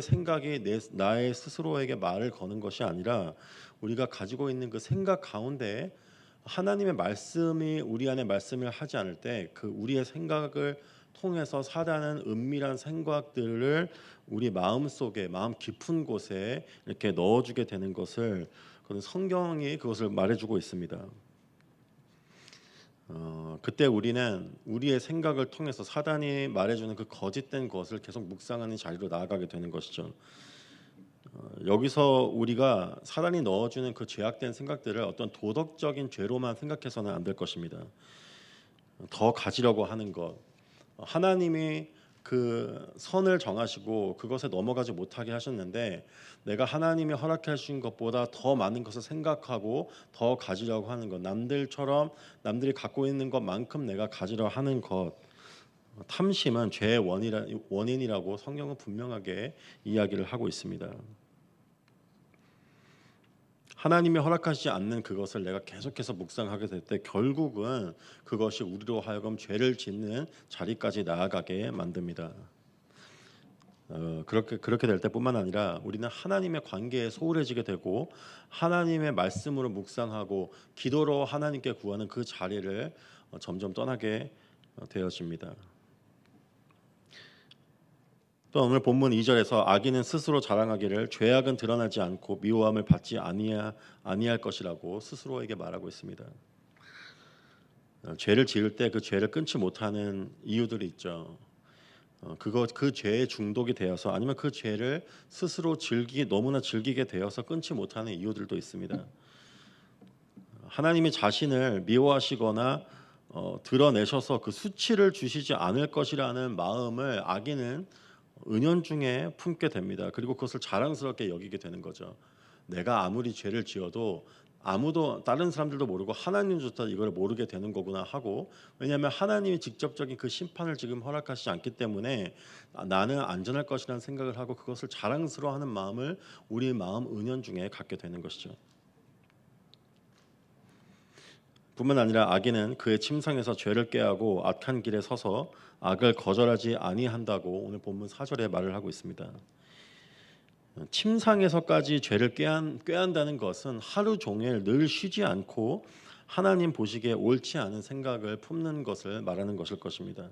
생각이 나의 스스로에게 말을 거는 것이 아니라 우리가 가지고 있는 그 생각 가운데 하나님의 말씀이 우리 안에 말씀을 하지 않을 때 그 우리의 생각을 통해서 사단은 은밀한 생각들을 우리 마음 속에 마음 깊은 곳에 이렇게 넣어주게 되는 것을 그건 성경이 그것을 말해주고 있습니다. 그때 우리는 우리의 생각을 통해서 사단이 말해주는 그 거짓된 것을 계속 묵상하는 자리로 나아가게 되는 것이죠. 여기서 우리가 사단이 넣어주는 그 죄악된 생각들을 어떤 도덕적인 죄로만 생각해서는 안 될 것입니다. 더 가지려고 하는 것, 하나님이 그 선을 정하시고 그것에 넘어가지 못하게 하셨는데 내가 하나님이 허락해 주신 것보다 더 많은 것을 생각하고 더 가지려고 하는 것, 남들처럼 남들이 갖고 있는 것만큼 내가 가지려 하는 것, 탐심은 죄의 원인이라고 성경은 분명하게 이야기를 하고 있습니다. 하나님이 허락하시지 않는 그것을 내가 계속해서 묵상하게 될 때 결국은 그것이 우리로 하여금 죄를 짓는 자리까지 나아가게 만듭니다. 그렇게 될 때뿐만 아니라 우리는 하나님의 관계에 소홀해지게 되고 하나님의 말씀으로 묵상하고 기도로 하나님께 구하는 그 자리를 점점 떠나게 되어집니다. 또 오늘 본문 2절에서 악인은 스스로 자랑하기를 죄악은 드러나지 않고 미워함을 받지 아니할 것이라고 스스로에게 말하고 있습니다. 죄를 지을 때 그 죄를 끊지 못하는 이유들이 있죠. 그 죄에 중독이 되어서 아니면 그 죄를 스스로 너무나 즐기게 되어서 끊지 못하는 이유들도 있습니다. 하나님이 자신을 미워하시거나 드러내셔서 그 수치를 주시지 않을 것이라는 마음을 악인은 은연중에 품게 됩니다. 그리고 그것을 자랑스럽게 여기게 되는 거죠. 내가 아무리 죄를 지어도 아무도 다른 사람들도 모르고 하나님조차 이걸 모르게 되는 거구나 하고, 왜냐하면 하나님이 직접적인 그 심판을 지금 허락하시지 않기 때문에 나는 안전할 것이라는 생각을 하고 그것을 자랑스러워하는 마음을 우리 마음 은연중에 갖게 되는 것이죠. 뿐만 아니라 악인은 그의 침상에서 죄를 꾀하고 악한 길에 서서 악을 거절하지 아니한다고 오늘 본문 4절에 말을 하고 있습니다. 침상에서까지 죄를 꾀한다는 것은 하루 종일 늘 쉬지 않고 하나님 보시기에 옳지 않은 생각을 품는 것을 말하는 것일 것입니다.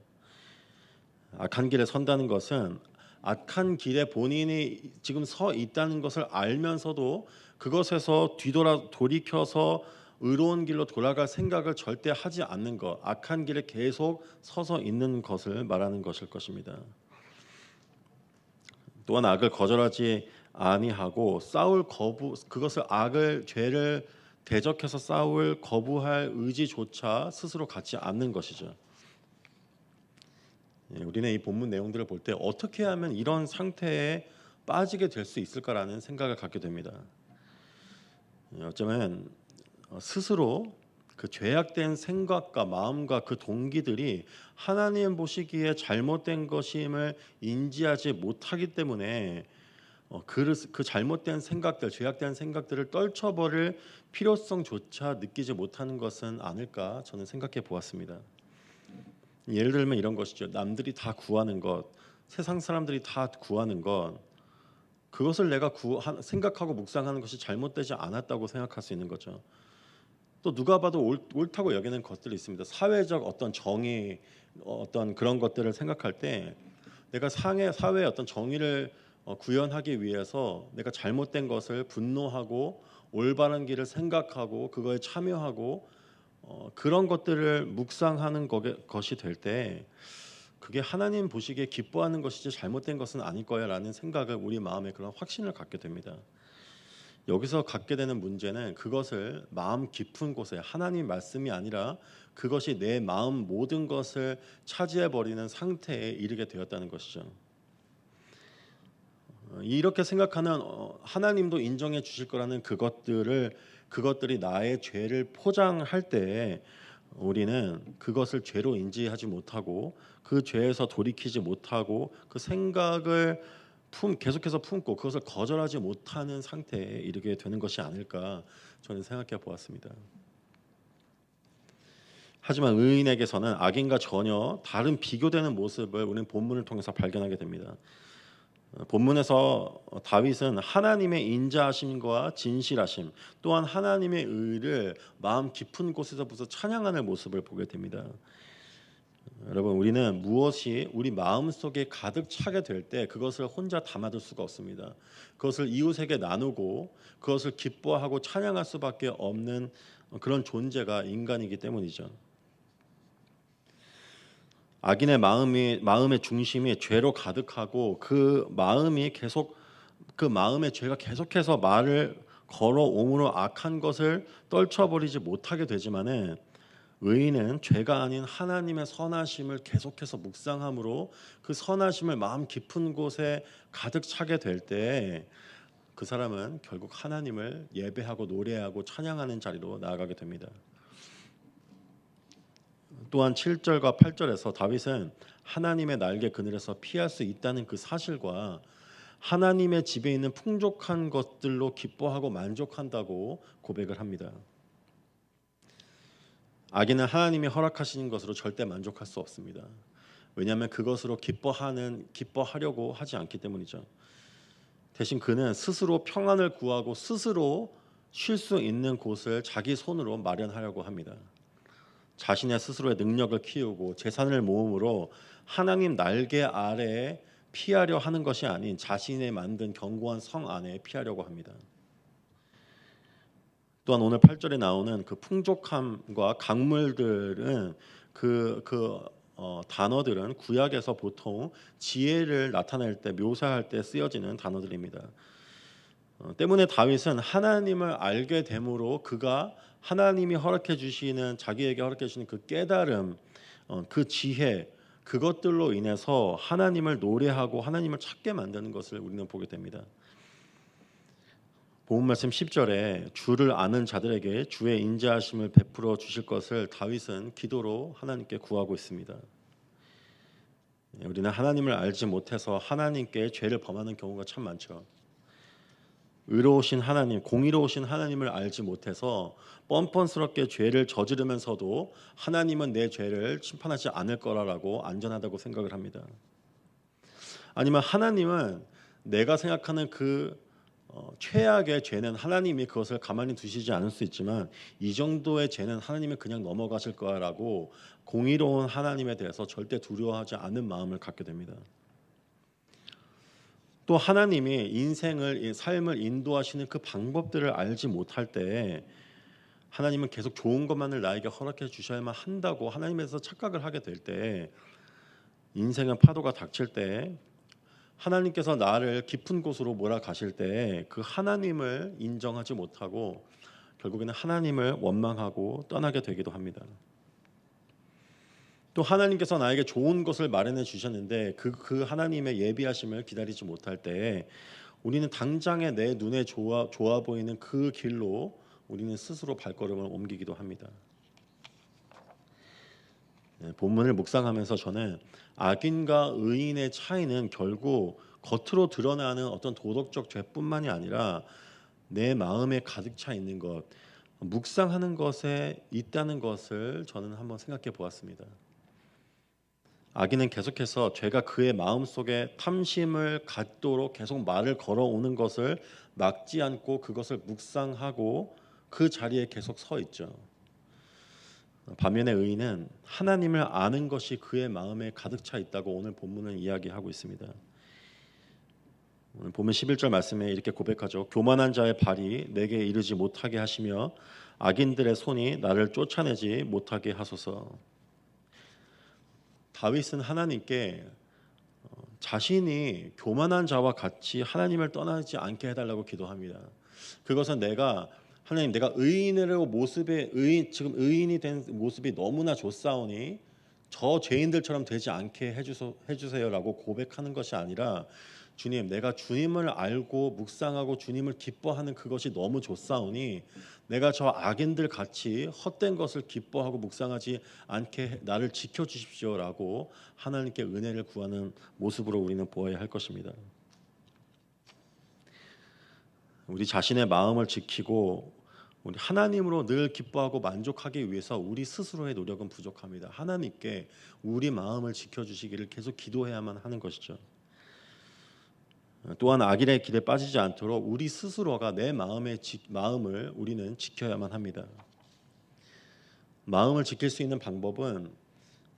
악한 길에 선다는 것은 악한 길에 본인이 지금 서 있다는 것을 알면서도 그것에서 돌이켜서 의로운 길로 돌아갈 생각을 절대 하지 않는 것, 악한 길에 계속 서서 있는 것을 말하는 것일 것입니다. 또한 악을 거절하지 아니하고 그것을 죄를 대적해서 싸울 거부할 의지조차 스스로 갖지 않는 것이죠. 우리는 이 본문 내용들을 볼 때 어떻게 하면 이런 상태에 빠지게 될 수 있을까라는 생각을 갖게 됩니다. 어쩌면 스스로 그 죄악된 생각과 마음과 그 동기들이 하나님 보시기에 잘못된 것임을 인지하지 못하기 때문에 그 잘못된 생각들, 죄악된 생각들을 떨쳐버릴 필요성조차 느끼지 못하는 것은 아닐까 저는 생각해 보았습니다. 예를 들면 이런 것이죠. 남들이 다 구하는 것, 세상 사람들이 다 구하는 것, 그것을 내가 생각하고 묵상하는 것이 잘못되지 않았다고 생각할 수 있는 거죠. 또 누가 봐도 옳다고 여기는 것들이 있습니다. 사회적 어떤 정의, 어떤 그런 것들을 생각할 때 내가 사회의 어떤 정의를 구현하기 위해서 내가 잘못된 것을 분노하고 올바른 길을 생각하고 그거에 참여하고 그런 것들을 묵상하는 것이 될 때 그게 하나님 보시기에 기뻐하는 것이지 잘못된 것은 아닐 거야라는 생각을 우리 마음에 그런 확신을 갖게 됩니다. 여기서 갖게 되는 문제는 그것을 마음 깊은 곳에 하나님 말씀이 아니라 그것이 내 마음 모든 것을 차지해 버리는 상태에 이르게 되었다는 것이죠. 이렇게 생각하는 하나님도 인정해 주실 거라는 그것들이 나의 죄를 포장할 때 우리는 그것을 죄로 인지하지 못하고 그 죄에서 돌이키지 못하고 그 생각을 계속해서 품고 그것을 거절하지 못하는 상태에 이르게 되는 것이 아닐까 저는 생각해 보았습니다. 하지만 의인에게서는 악인과 전혀 다른 비교되는 모습을 우리는 본문을 통해서 발견하게 됩니다. 본문에서 다윗은 하나님의 인자하심과 진실하심 또한 하나님의 의를 마음 깊은 곳에서부터 찬양하는 모습을 보게 됩니다. 여러분, 우리는 무엇이 우리 마음속에 가득 차게 될 때 그것을 혼자 담아둘 수가 없습니다. 그것을 이웃에게 나누고 그것을 기뻐하고 찬양할 수밖에 없는 그런 존재가 인간이기 때문이죠. 악인의 마음의 중심이 죄로 가득하고 그 마음의 죄가 계속해서 말을 걸어옴으로 악한 것을 떨쳐버리지 못하게 되지만은 의인은 죄가 아닌 하나님의 선하심을 계속해서 묵상함으로 그 선하심을 마음 깊은 곳에 가득 차게 될 때 그 사람은 결국 하나님을 예배하고 노래하고 찬양하는 자리로 나아가게 됩니다. 또한 7절과 8절에서 다윗은 하나님의 날개 그늘에서 피할 수 있다는 그 사실과 하나님의 집에 있는 풍족한 것들로 기뻐하고 만족한다고 고백을 합니다. 악인은 하나님이 허락하시는 것으로 절대 만족할 수 없습니다. 왜냐하면 그것으로 기뻐하려고 하지 않기 때문이죠. 대신 그는 스스로 평안을 구하고 스스로 쉴 수 있는 곳을 자기 손으로 마련하려고 합니다. 자신의 스스로의 능력을 키우고 재산을 모음으로 하나님 날개 아래에 피하려 하는 것이 아닌 자신의 만든 견고한 성 안에 피하려고 합니다. 또한 오늘 8절에 나오는 그 풍족함과 강물들은 단어들은 구약에서 보통 지혜를 나타낼 때 묘사할 때 쓰여지는 단어들입니다. 때문에 다윗은 하나님을 알게 됨으로 그가 하나님이 허락해 주시는 자기에게 허락해 주시는 그 깨달음, 그 지혜 그것들로 인해서 하나님을 노래하고 하나님을 찾게 만드는 것을 우리는 보게 됩니다. 본문 말씀 10절에 주를 아는 자들에게 주의 인자하심을 베풀어 주실 것을 다윗은 기도로 하나님께 구하고 있습니다. 우리는 하나님을 알지 못해서 하나님께 죄를 범하는 경우가 참 많죠. 의로우신 하나님, 공의로우신 하나님을 알지 못해서 뻔뻔스럽게 죄를 저지르면서도 하나님은 내 죄를 심판하지 않을 거라고 안전하다고 생각을 합니다. 아니면 하나님은 내가 생각하는 그 최악의 죄는 하나님이 그것을 가만히 두시지 않을 수 있지만 이 정도의 죄는 하나님이 그냥 넘어가실 거라고 공의로운 하나님에 대해서 절대 두려워하지 않는 마음을 갖게 됩니다. 또 하나님이 삶을 인도하시는 그 방법들을 알지 못할 때 하나님은 계속 좋은 것만을 나에게 허락해 주셔야만 한다고 하나님에서 착각을 하게 될 때 인생의 파도가 닥칠 때 하나님께서 나를 깊은 곳으로 몰아가실 때 그 하나님을 인정하지 못하고 결국에는 하나님을 원망하고 떠나게 되기도 합니다. 또 하나님께서 나에게 좋은 것을 마련해 주셨는데 그 하나님의 예비하심을 기다리지 못할 때 우리는 당장에 내 눈에 좋아 보이는 그 길로 우리는 스스로 발걸음을 옮기기도 합니다. 본문을 묵상하면서 저는 악인과 의인의 차이는 결국 겉으로 드러나는 어떤 도덕적 죄뿐만이 아니라 내 마음에 가득 차 있는 것, 묵상하는 것에 있다는 것을 저는 한번 생각해 보았습니다. 악인은 계속해서 죄가 그의 마음속에 탐심을 갖도록 계속 말을 걸어오는 것을 막지 않고 그것을 묵상하고 그 자리에 계속 서 있죠. 반면에 의인은 하나님을 아는 것이 그의 마음에 가득 차 있다고 오늘 본문은 이야기하고 있습니다. 오늘 본문 11절 말씀에 이렇게 고백하죠. 교만한 자의 발이 내게 이르지 못하게 하시며 악인들의 손이 나를 쫓아내지 못하게 하소서. 다윗은 하나님께 자신이 교만한 자와 같이 하나님을 떠나지 않게 해달라고 기도합니다. 그것은 하나님 내가 지금 의인이 된 모습이 너무나 좋사오니 저 죄인들처럼 되지 않게 해주세요라고 고백하는 것이 아니라 주님, 내가 주님을 알고 묵상하고 주님을 기뻐하는 그것이 너무 좋사오니 내가 저 악인들 같이 헛된 것을 기뻐하고 묵상하지 않게 나를 지켜주십시오라고 하나님께 은혜를 구하는 모습으로 우리는 보아야 할 것입니다. 우리 자신의 마음을 지키고 우리 하나님으로 늘 기뻐하고 만족하기 위해서 우리 스스로의 노력은 부족합니다. 하나님께 우리 마음을 지켜주시기를 계속 기도해야만 하는 것이죠. 또한 악인의 길에 빠지지 않도록 우리 스스로가 내 마음을 우리는 지켜야만 합니다. 마음을 지킬 수 있는 방법은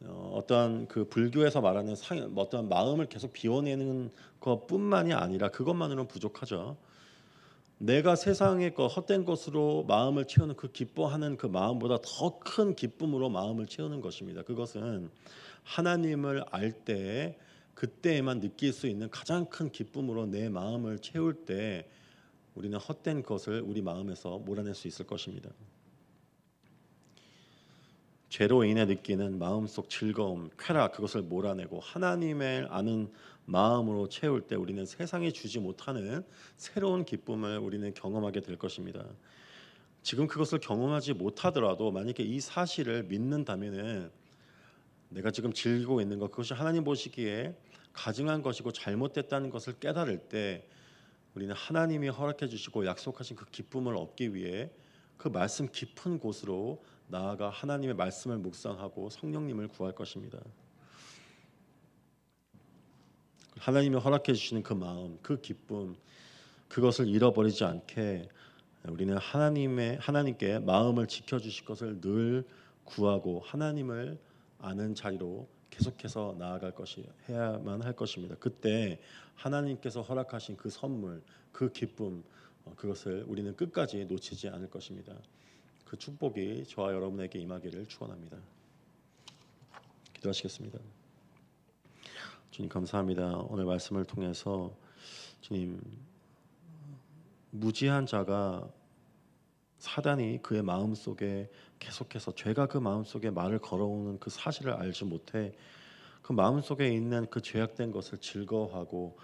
어떠한 그 불교에서 말하는 어떤 마음을 계속 비워내는 것뿐만이 아니라 그것만으로는 부족하죠. 내가 세상의 헛된 것으로 마음을 채우는 그 기뻐하는 그 마음보다 더 큰 기쁨으로 마음을 채우는 것입니다. 그것은 하나님을 알 때 그때에만 느낄 수 있는 가장 큰 기쁨으로 내 마음을 채울 때 우리는 헛된 것을 우리 마음에서 몰아낼 수 있을 것입니다. 죄로 인해 느끼는 마음속 즐거움, 쾌락 그것을 몰아내고 하나님을 아는 마음으로 채울 때 우리는 세상이 주지 못하는 새로운 기쁨을 우리는 경험하게 될 것입니다. 지금 그것을 경험하지 못하더라도 만약에 이 사실을 믿는다면은 내가 지금 즐기고 있는 것 그것이 하나님 보시기에 가증한 것이고 잘못됐다는 것을 깨달을 때 우리는 하나님이 허락해 주시고 약속하신 그 기쁨을 얻기 위해 그 말씀 깊은 곳으로 나아가 하나님의 말씀을 묵상하고 성령님을 구할 것입니다. 하나님이 허락해 주시는 그 마음, 그 기쁨, 그것을 잃어버리지 않게 우리는 하나님께 마음을 지켜 주실 것을 늘 구하고 하나님을 아는 자리로 계속해서 나아갈 해야만 할 것입니다. 그때 하나님께서 허락하신 그 선물, 그 기쁨, 그것을 우리는 끝까지 놓치지 않을 것입니다. 그 축복이 저와 여러분에게 임하기를 축원합니다. 기도하시겠습니다. 주님 감사합니다. 오늘 말씀을 통해서 주님 무지한 자가 사단이 그의 마음속에 계속해서 죄가 그 마음속에 말을 걸어오는 그 사실을 알지 못해 그 마음속에 있는 그 죄악된 것을 즐거워하고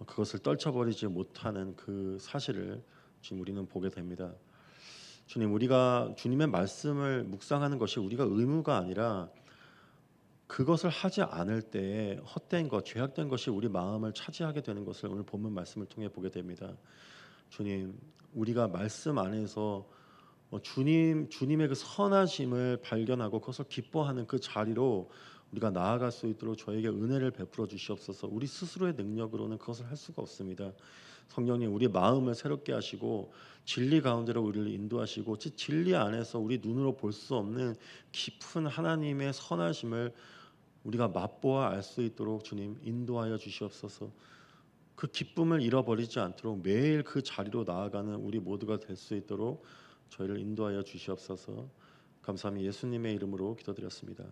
그것을 떨쳐버리지 못하는 그 사실을 지금 우리는 보게 됩니다. 주님 우리가 주님의 말씀을 묵상하는 것이 우리가 의무가 아니라 그것을 하지 않을 때에 헛된 것, 죄악된 것이 우리 마음을 차지하게 되는 것을 오늘 본문 말씀을 통해 보게 됩니다. 주님, 우리가 말씀 안에서 주님의 그 선하심을 발견하고 그것을 기뻐하는 그 자리로 우리가 나아갈 수 있도록 저에게 은혜를 베풀어 주시옵소서. 우리 스스로의 능력으로는 그것을 할 수가 없습니다. 성령님, 우리 마음을 새롭게 하시고 진리 가운데로 우리를 인도하시고 진리 안에서 우리 눈으로 볼 수 없는 깊은 하나님의 선하심을 우리가 맛보아 알 수 있도록 주님 인도하여 주시옵소서. 그 기쁨을 잃어버리지 않도록 매일 그 자리로 나아가는 우리 모두가 될 수 있도록 저희를 인도하여 주시옵소서. 감사합니다. 예수님의 이름으로 기도드렸습니다.